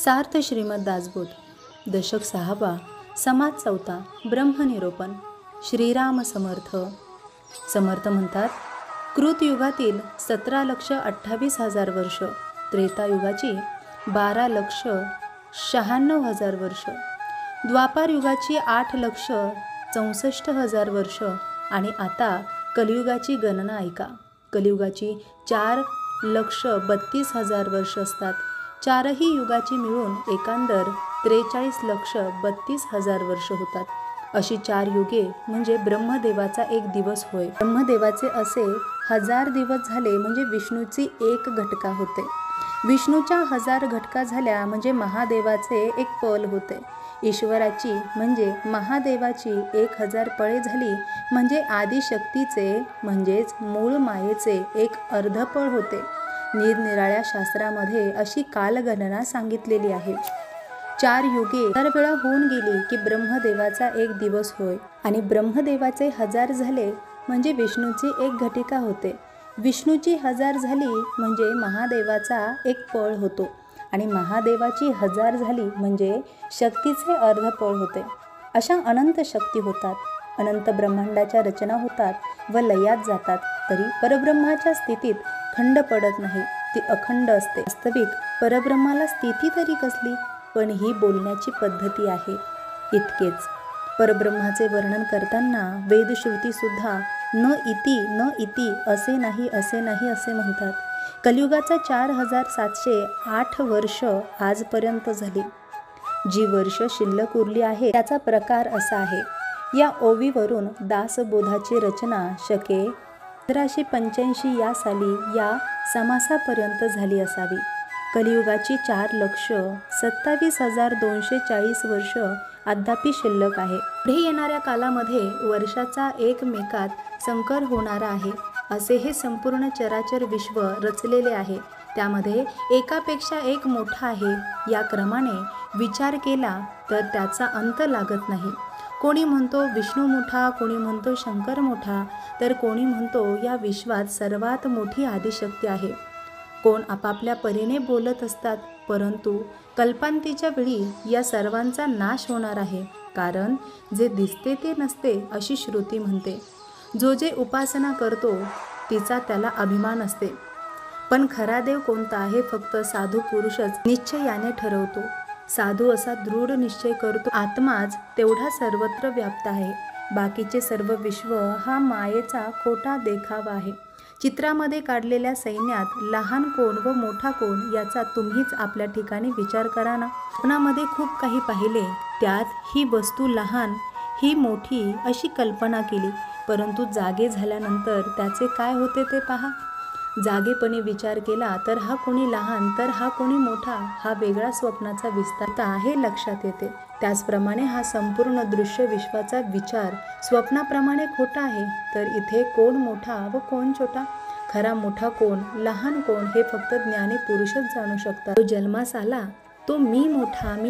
सार्थ श्रीमद दासबोध, दशक 6वा, समाज 4, ब्रह्मनिरोपण. श्रीराम समर्थ. समर्थ म्हणतात, कृतयुगातील 17,28,000 वर्ष, त्रेतायुगाची 12,96,000 वर्ष, द्वापार युगाची 8,64,000 वर्ष आणि आता कलियुगाची गणना ऐका. कलियुगाची 4,32,000 वर्ष असतात. चारही युगाची मिळून एकंदर 43,32,000 वर्ष होतात. अशी 4 युगे म्हणजे ब्रह्मदेवाचा एक दिवस होय. ब्रह्मदेवाचे असे 1000 दिवस झाले म्हणजे विष्णूची एक घटका होते. विष्णूच्या 1000 घटका झाल्या म्हणजे महादेवाचे एक पल होते. ईश्वराची म्हणजे महादेवाची 1000 पळे झाली म्हणजे आदिशक्तीचे म्हणजेच मूळ मायेचे एक अर्धपळ होते. निरनिराळ्या शास्त्रामध्ये अशी कालगणना सांगितलेली आहे. 4 युगे 1000 वेळा होऊन गेली की ब्रह्मदेवाचा एक दिवस होय. आणि ब्रह्मदेवाचे 1000 झाले म्हणजे विष्णूची एक घटिका होते. विष्णूची 1000 झाली म्हणजे महादेवाचा एक पळ होतो. आणि महादेवाची 1000 झाली म्हणजे शक्तीचे अर्धपळ होते. अशा अनंत शक्ती होतात. अनंत ब्रह्मांडाच्या रचना होतात व लयात जातात. तरी परब्रह्माच्या स्थितीत खंड पडत नाही, ती अखंड असते. वास्तविक परब्रह्माला स्थिती तरी कसली, पण ही बोलण्याची पद्धती आहे इतकेच. परब्रह्माचे वर्णन करताना वेदश्रुती सुद्धा न इति असे नाही असे म्हणतात. कलियुगाचा 4708 वर्ष आजपर्यंत झाली. जी वर्ष शिल्लक उरली आहे त्याचा प्रकार असा आहे. या ओवीवरून दासबोधाची रचना शके 1585 या साली या समासापर्यंत झाली असावी. कलियुगाची 4,27,240 वर्ष अद्यापि शिल्लक आहे. पुढे येणाऱ्या कालामध्ये वर्षाचा एकमेकात संकर होणारा आहे. असे हे संपूर्ण चराचर विश्व रचलेले आहे. त्यामध्ये एकापेक्षा एक मोठा आहे. या क्रमाने विचार केला तर त्याचा अंत लागत नाही. कोणी म्हणतो विष्णू मोठा, कोणी म्हणतो शंकर मोठा, तर कोणी म्हणतो या विश्वात सर्वात मोठी आदिशक्ती आहे. कोण आपापल्या परीने बोलत असतात. परंतु कल्पांतीच्या वेळी या सर्वांचा नाश होणार आहे. कारण जे दिसते ते नसते अशी श्रुती म्हणते. जो जे उपासना करतो तिचा त्याला अभिमान असते. पण खरा देव कोणता हे फक्त साधू पुरुषच निश्चयाने ठरवतो. साधू असा दृढ निश्चय करतो. आत्माच तेवढा सर्वत्र व्याप्त आहे. बाकीचे सर्व विश्व हा मायेचा खोटा देखावा आहे. चित्रामध्ये काढलेल्या सैन्यात लहान कोण व मोठा कोण याचा तुम्हीच आपल्या ठिकाणी विचार करा ना. स्वप्नामध्ये खूप काही पाहिले, त्यात ही वस्तू लहान ही मोठी अशी कल्पना केली. परंतु जागे झाल्यानंतर त्याचे काय होते ते पहा. जागेपणी विचार केला तर हा कोणी लहान तर हा कोणी मोठा, हा वेगळा स्वप्नाचा विस्तार आहे लक्षात येते. त्याचप्रमाणे हा संपूर्ण दृश्य विश्वाचा विचार स्वप्नाप्रमाणे खोटा आहे. तर इथे कोण मोठा व कोण छोटा, खरा मोठा कोण लहान कोण हे फक्त ज्ञानी पुरुषच जाणू शकतात. तो जन्मास आला तो मी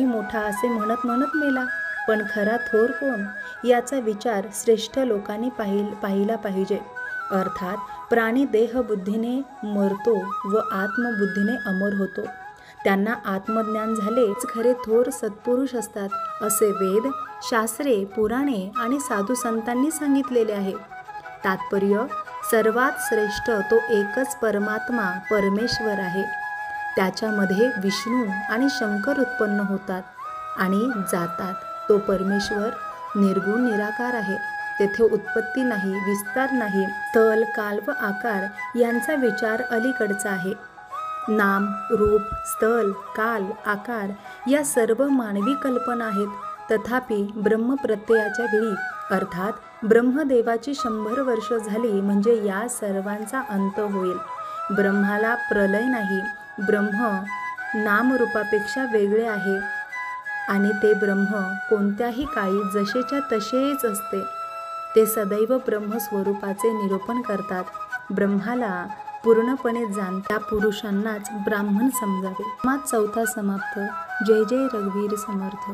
मोठा असे म्हणत मेला. पण खरा थोर कोण याचा विचार श्रेष्ठ लोकांनी पाहिला पाहिजे. अर्थात प्राणी देहबुद्धीने मरतो व आत्मबुद्धीने अमर होतो. त्यांना आत्मज्ञान झालेच खरे थोर सत्पुरुष असतात असे वेद, शास्त्रे, पुराणे आणि साधू संतांनी सांगितलेले आहे. तात्पर्य सर्वात श्रेष्ठ तो एकच परमात्मा परमेश्वर आहे. त्याच्यामध्ये विष्णू आणि शंकर उत्पन्न होतात आणि जातात. तो परमेश्वर निर्गुण निराकार आहे. तेथे उत्पत्ती नाही, विस्तार नाही. स्थल, काल व आकार यांचा विचार अलीकडचा आहे. नाम, रूप, स्थल, काल, आकार या सर्व मानवी कल्पना आहेत. तथापि ब्रह्मप्रत्ययाच्या वेळी अर्थात ब्रह्मदेवाची 100 वर्ष झाली म्हणजे या सर्वांचा अंत होईल. ब्रह्माला प्रलय नाही. ब्रह्म नामरूपापेक्षा वेगळे आहे आणि ते ब्रह्म कोणत्याही काळी जसेच्या तसेच असते. ते सदैव ब्रह्मस्वरूपाचे निरूपण करतात. ब्रह्माला पूर्णपणे जाणत्या पुरुषांनाच ब्राह्मण समजावे. समाज 4 समाप्त. जय जय रघुवीर समर्थ.